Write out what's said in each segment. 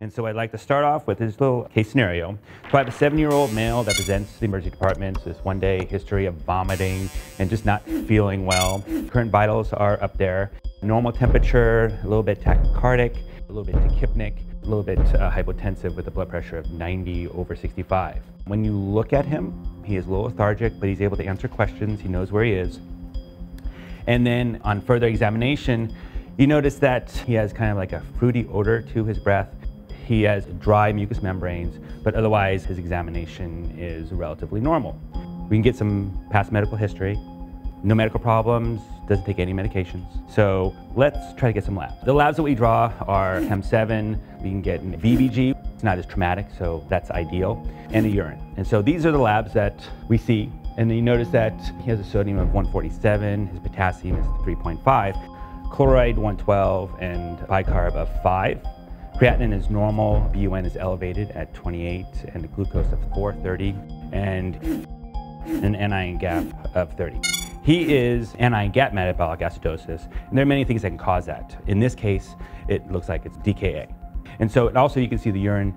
And so I'd like to start off with this little case scenario. So I have a 7-year-old male that presents to the emergency department, this one-day history of vomiting and just not feeling well. Current vitals are up there. Normal temperature, a little bit tachycardic, a little bit tachypnic, a little bit hypotensive with a blood pressure of 90/65. When you look at him, he is a little lethargic, but he's able to answer questions. He knows where he is. And then on further examination, you notice that he has kind of like a fruity odor to his breath. He has dry mucous membranes, but otherwise his examination is relatively normal. We can get some past medical history. No medical problems, doesn't take any medications. So let's try to get some labs. The labs that we draw are Chem7, we can get an VBG, it's not as traumatic, so that's ideal, and a urine. And so these are the labs that we see, and then you notice that he has a sodium of 147, his potassium is 3.5, chloride 112, and bicarb of 5. Creatinine is normal, BUN is elevated at 28, and the glucose of 430, and an anion gap of 30. He is anion gap metabolic acidosis, and there are many things that can cause that. In this case, it looks like it's DKA. And so also you can see the urine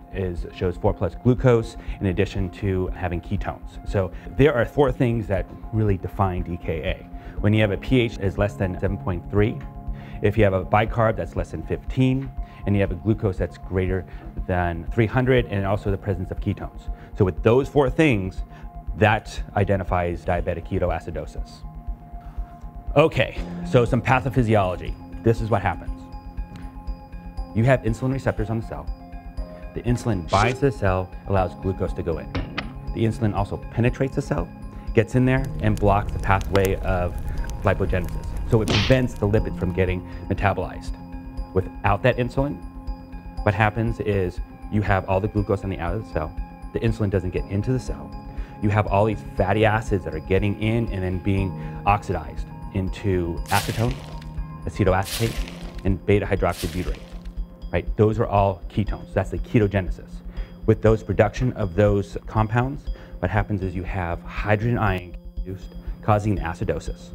shows 4+ glucose in addition to having ketones. So there are 4 things that really define DKA. When you have a pH is less than 7.3, if you have a bicarb that's less than 15, and you have a glucose that's greater than 300, and also the presence of ketones. So with those 4 things, that identifies diabetic ketoacidosis. Okay, so some pathophysiology. This is what happens. You have insulin receptors on the cell. The insulin binds to the cell, allows glucose to go in. The insulin also penetrates the cell, gets in there, and blocks the pathway of lipogenesis. So it prevents the lipids from getting metabolized. Without that insulin, what happens is you have all the glucose on the outside of the cell. The insulin doesn't get into the cell. You have all these fatty acids that are getting in and then being oxidized into acetone, acetoacetate, and beta-hydroxybutyrate, right? Those are all ketones. That's the ketogenesis. With those production of those compounds, what happens is you have hydrogen ion produced, causing acidosis,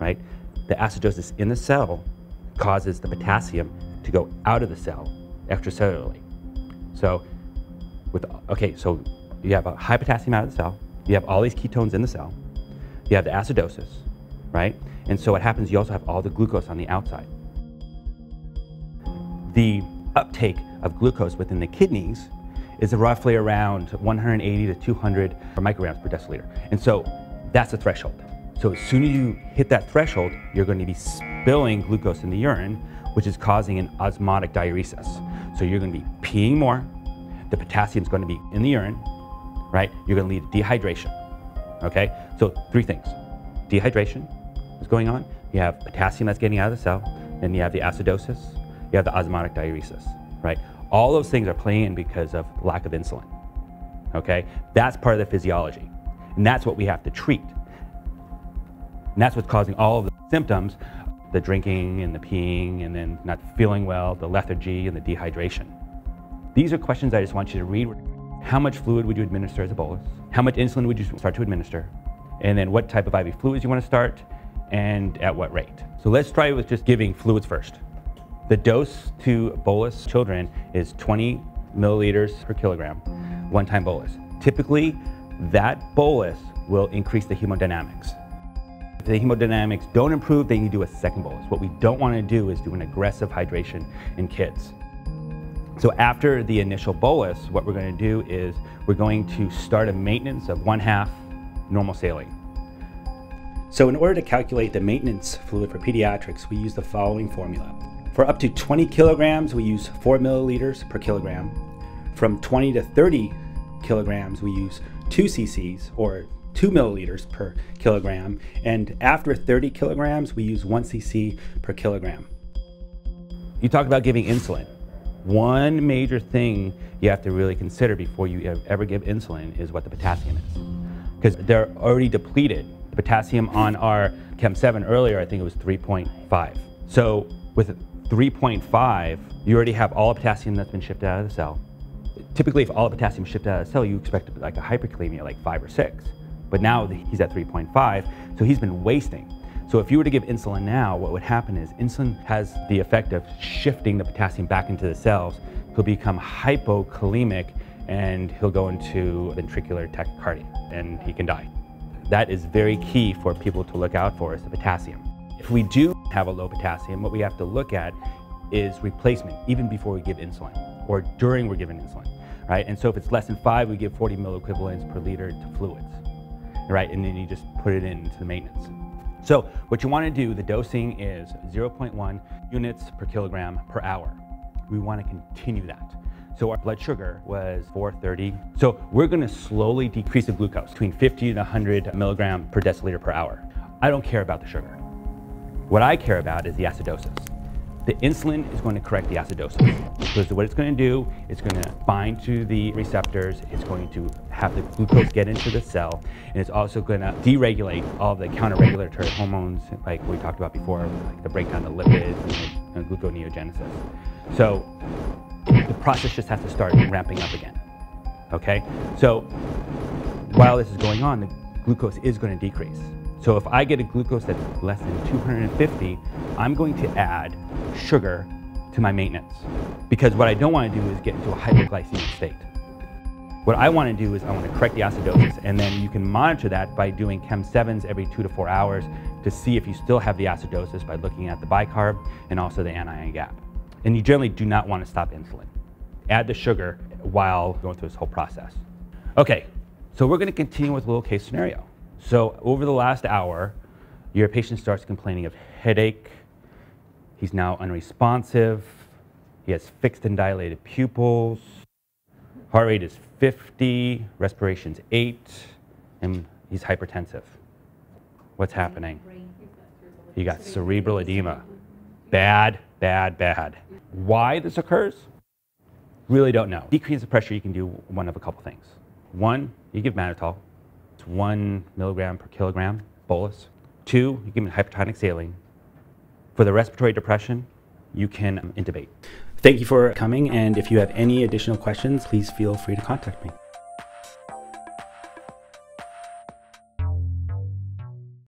right? The acidosis in the cell causes the potassium to go out of the cell extracellularly. So so you have a high potassium out of the cell, you have all these ketones in the cell, you have the acidosis, right? And so what happens, you also have all the glucose on the outside. The uptake of glucose within the kidneys is roughly around 180 to 200 micrograms per deciliter. And so that's the threshold. So as soon as you hit that threshold, you're going to be spilling glucose in the urine, which is causing an osmotic diuresis. So you're going to be peeing more, the potassium is going to be in the urine, right? You're going to lead to dehydration, okay? So 3 things. Dehydration is going on, you have potassium that's getting out of the cell, and you have the acidosis, you have the osmotic diuresis, right? All those things are playing in because of lack of insulin, okay? That's part of the physiology, and that's what we have to treat. And that's what's causing all of the symptoms, the drinking and the peeing and then not feeling well, the lethargy and the dehydration. These are questions I just want you to read. How much fluid would you administer as a bolus? How much insulin would you start to administer? And then what type of IV fluids you want to start and at what rate. So let's try with just giving fluids first. The dose to bolus children is 20 milliliters per kilogram, one-time bolus. Typically, that bolus will increase the hemodynamics. If the hemodynamics don't improve, then you do a second bolus. What we don't want to do is do an aggressive hydration in kids. So after the initial bolus, what we're going to do is we're going to start a maintenance of 1/2 normal saline. So in order to calculate the maintenance fluid for pediatrics, we use the following formula. For up to 20 kilograms, we use 4 milliliters per kilogram. From 20 to 30 kilograms, we use 2 cc's or 2 milliliters per kilogram. And after 30 kilograms, we use 1 cc per kilogram. You talk about giving insulin. One major thing you have to really consider before you ever give insulin is what the potassium is. Because they're already depleted. The potassium on our Chem7 earlier, I think it was 3.5. So with 3.5, you already have all the potassium that's been shipped out of the cell. Typically, if all the potassium is shipped out of the cell, you expect like a hyperkalemia, like 5 or 6. But now he's at 3.5, so he's been wasting. So if you were to give insulin now, what would happen is insulin has the effect of shifting the potassium back into the cells. He'll become hypokalemic and he'll go into ventricular tachycardia and he can die. That is very key for people to look out for, is the potassium. If we do have a low potassium, what we have to look at is replacement, even before we give insulin or during we're giving insulin, right? And so if it's less than 5, we give 40 milliequivalents per liter to fluids, right? And then you just put it into the maintenance. So what you want to do, the dosing is 0.1 units per kilogram per hour. We want to continue that. So our blood sugar was 430. So we're going to slowly decrease the glucose between 50 to 100 milligram per deciliter per hour. I don't care about the sugar. What I care about is the acidosis. The insulin is going to correct the acidosis, because what it's going to do is going to bind to the receptors, it's going to have the glucose get into the cell, and it's also going to deregulate all the counter-regulatory hormones like we talked about before, like the breakdown of lipids and gluconeogenesis. So the process just has to start ramping up again, okay? So while this is going on, the glucose is going to decrease. So if I get a glucose that's less than 250, I'm going to add sugar to my maintenance. Because what I don't want to do is get into a hypoglycemic state. What I want to do is I want to correct the acidosis, and then you can monitor that by doing Chem 7s every 2 to 4 hours to see if you still have the acidosis by looking at the bicarb and also the anion gap. And you generally do not want to stop insulin. Add the sugar while going through this whole process. Okay, so we're going to continue with a little case scenario. So over the last hour, your patient starts complaining of headache. He's now unresponsive. He has fixed and dilated pupils. Heart rate is 50, respiration's 8, and he's hypertensive. What's happening? You got cerebral edema. Bad, bad, bad. Why this occurs? Really don't know. Decrease the pressure, you can do one of a couple things. One, you give mannitol. It's 1 milligram per kilogram, bolus. 2, you give him hypertonic saline. For the respiratory depression, you can intubate. Thank you for coming, and if you have any additional questions, please feel free to contact me.